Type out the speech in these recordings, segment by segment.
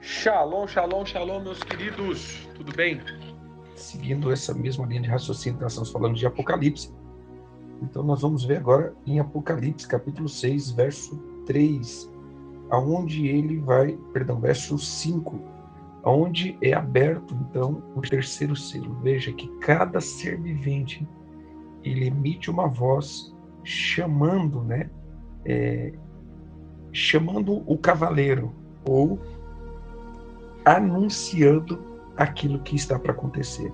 Shalom, shalom, shalom, meus queridos, tudo bem? Seguindo essa mesma linha de raciocínio, nós estamos falando de Apocalipse. Então nós vamos ver agora em Apocalipse, capítulo 6, verso 3, aonde ele vai, verso 5, aonde é aberto, então, o terceiro selo. Veja que cada ser vivente, ele emite uma voz chamando, chamando o cavaleiro, ou anunciando aquilo que está para acontecer.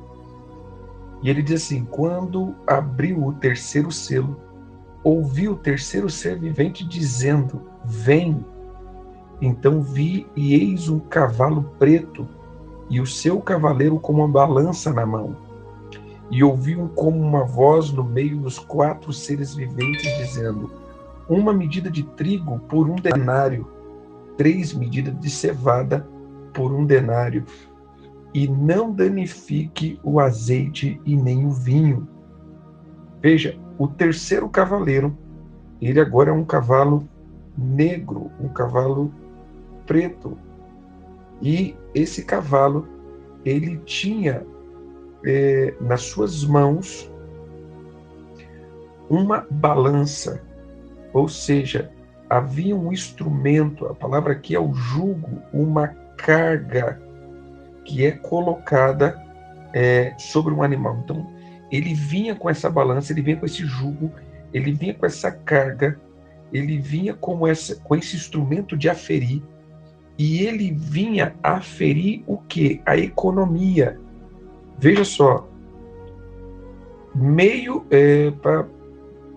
E ele diz assim: quando abriu o terceiro selo, ouvi o terceiro ser vivente dizendo: vem. Então vi, e eis um cavalo preto, e o seu cavaleiro com uma balança na mão. E ouvi como uma voz no meio dos quatro seres viventes dizendo: uma medida de trigo por 1 denário, 3 medidas de cevada por 1 denário, e não danifique o azeite e nem o vinho. Veja, o terceiro cavaleiro, ele agora é um cavalo negro, um cavalo preto. E esse cavalo, ele tinha nas suas mãos uma balança, ou seja, havia um instrumento, a palavra aqui é o jugo, uma carga que é colocada sobre um animal. Então, ele vinha com essa balança, ele vinha com esse jugo, ele vinha com essa carga, ele vinha com esse instrumento de aferir, e ele vinha aferir o quê? A economia. Veja só, para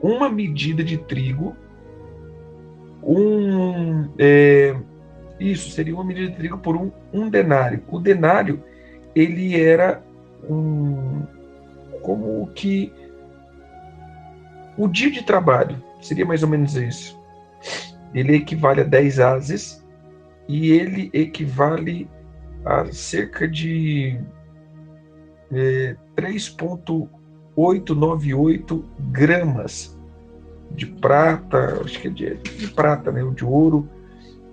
uma medida de trigo, isso seria uma medida de trigo por um denário. O denário, ele era como que o dia de trabalho, seria mais ou menos isso. Ele equivale a 10 ases, e ele equivale a cerca de 3,898 gramas de prata, acho que é de prata, né, ou de ouro.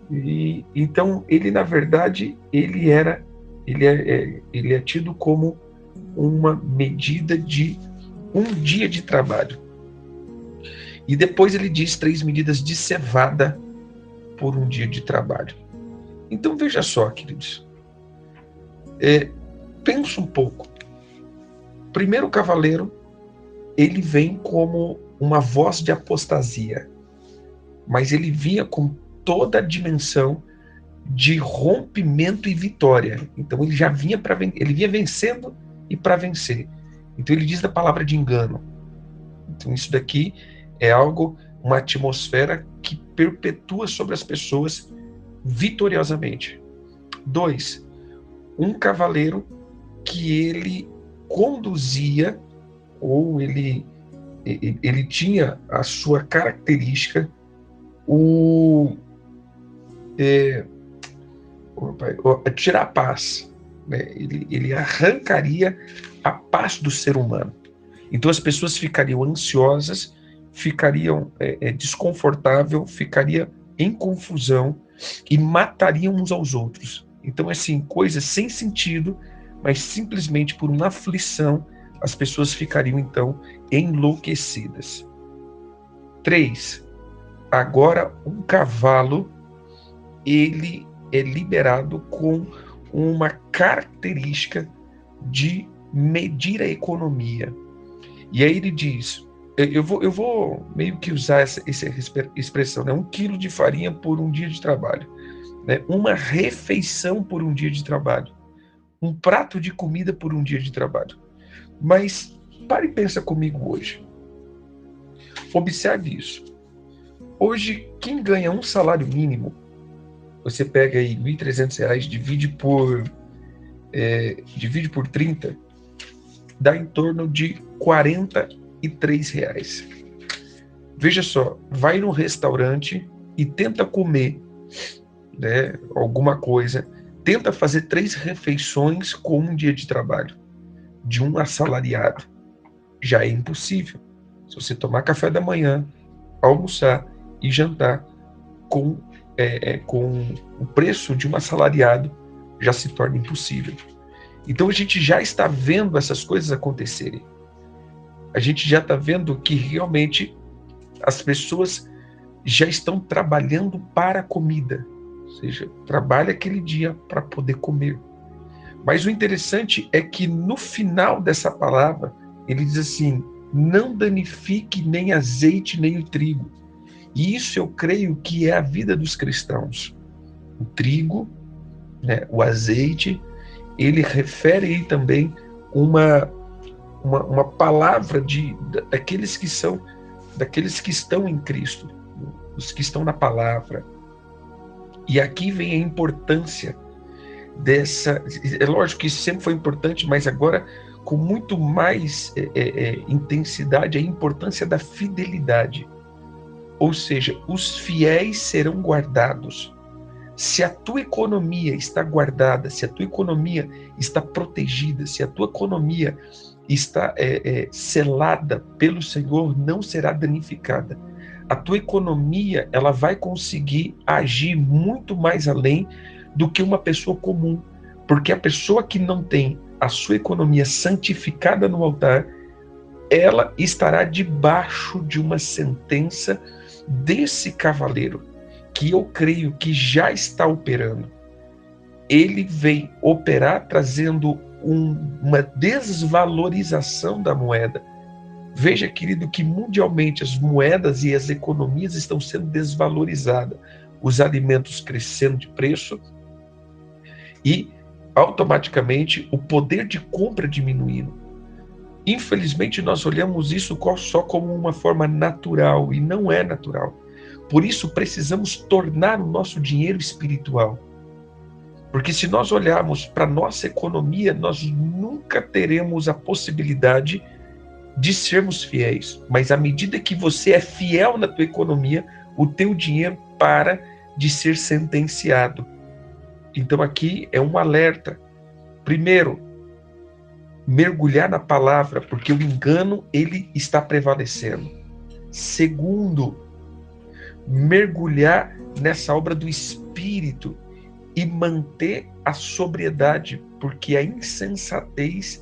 E então ele, na verdade, ele é tido como uma medida de um dia de trabalho. E depois ele diz 3 medidas de cevada por 1 dia de trabalho. Então veja só, queridos, pensa um pouco. Primeiro cavaleiro, ele vem como uma voz de apostasia, mas ele vinha com toda a dimensão de rompimento e vitória. Então ele já vinha ele vinha vencendo e para vencer. Então ele diz da palavra de engano. Então isso daqui é uma atmosfera que perpetua sobre as pessoas vitoriosamente. 2, um cavaleiro que ele conduzia, ou ele tinha a sua característica, tirar a paz, né? Ele arrancaria a paz do ser humano. Então as pessoas ficariam ansiosas, ficariam desconfortáveis, ficariam em confusão e matariam uns aos outros. Então, assim, coisas sem sentido, mas simplesmente por uma aflição, as pessoas ficariam, então, enlouquecidas. 3, agora um cavalo, ele é liberado com uma característica de medir a economia. E aí ele diz, eu vou meio que usar essa expressão, né? 1 quilo de farinha por 1 dia de trabalho. né? Uma refeição por um dia de trabalho, um prato de comida por um dia de trabalho. Mas pare e pensa comigo hoje. Observe isso. Hoje, quem ganha um salário mínimo, você pega aí R$ 1.300, divide por 30, dá em torno de R$ 43. Veja só, vai num restaurante e tenta comer, né, alguma coisa, tenta fazer 3 refeições com um dia de trabalho de um assalariado. Já é impossível. Se você tomar café da manhã, almoçar e jantar com o preço de um assalariado, já se torna impossível. Então a gente já está vendo essas coisas acontecerem. A gente já está vendo que realmente as pessoas já estão trabalhando para a comida, ou seja, trabalha aquele dia para poder comer. Mas o interessante é que no final dessa palavra, ele diz assim: não danifique nem azeite nem o trigo. E isso eu creio que é a vida dos cristãos. O trigo, né, o azeite, ele refere aí também uma palavra daqueles que estão em Cristo, os que estão na palavra. E aqui vem a importância dessa. É lógico que isso sempre foi importante, mas agora com muito mais intensidade, a importância da fidelidade. Ou seja, os fiéis serão guardados. Se a tua economia está guardada, se a tua economia está protegida, se a tua economia está selada pelo Senhor, não será danificada. A tua economia, ela vai conseguir agir muito mais além do que uma pessoa comum, porque a pessoa que não tem a sua economia santificada no altar, ela estará debaixo de uma sentença desse cavaleiro, que eu creio que já está operando. Ele vem operar trazendo uma desvalorização da moeda. Veja, querido, que mundialmente as moedas e as economias estão sendo desvalorizadas, os alimentos crescendo de preço e automaticamente o poder de compra diminuindo. Infelizmente, nós olhamos isso só como uma forma natural, e não é natural. Por isso, precisamos tornar o nosso dinheiro espiritual. Porque se nós olharmos para a nossa economia, nós nunca teremos a possibilidade de sermos fiéis. Mas à medida que você é fiel na tua economia, o teu dinheiro para de ser sentenciado. Então aqui é um alerta. Primeiro, mergulhar na palavra, porque o engano, ele está prevalecendo. Segundo, mergulhar nessa obra do Espírito e manter a sobriedade, porque a insensatez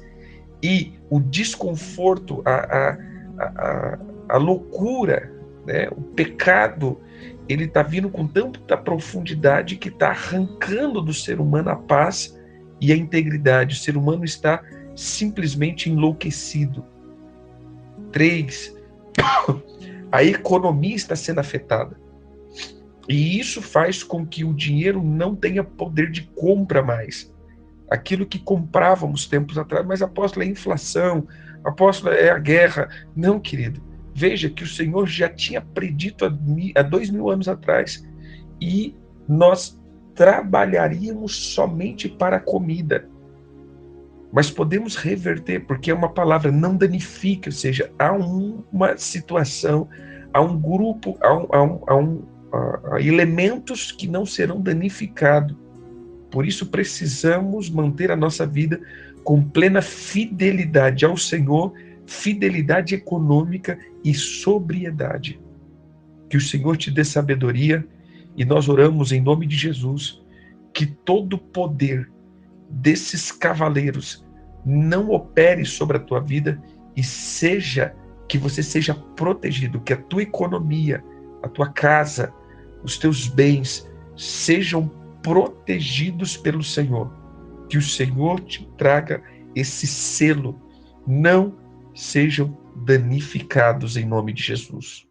e o desconforto, a loucura, né, o pecado, ele está vindo com tanta profundidade que está arrancando do ser humano a paz e a integridade. O ser humano está simplesmente enlouquecido. 3, a economia está sendo afetada. E isso faz com que o dinheiro não tenha poder de compra mais. Aquilo que comprávamos tempos atrás, mas apóstolo, é a inflação, apóstolo, é a guerra. Não, querido. Veja que o Senhor já tinha predito há 2000 anos atrás. E nós trabalharíamos somente para a comida. Mas podemos reverter, porque é uma palavra, não danifica, ou seja, há uma situação, há um grupo, há elementos que não serão danificados. Por isso precisamos manter a nossa vida com plena fidelidade ao Senhor, fidelidade econômica e sobriedade. Que o Senhor te dê sabedoria, e nós oramos em nome de Jesus, que todo poder desses cavaleiros não opere sobre a tua vida e que você seja protegido, que a tua economia, a tua casa, os teus bens sejam protegidos pelo Senhor. Que o Senhor te traga esse selo, não sejam danificados em nome de Jesus.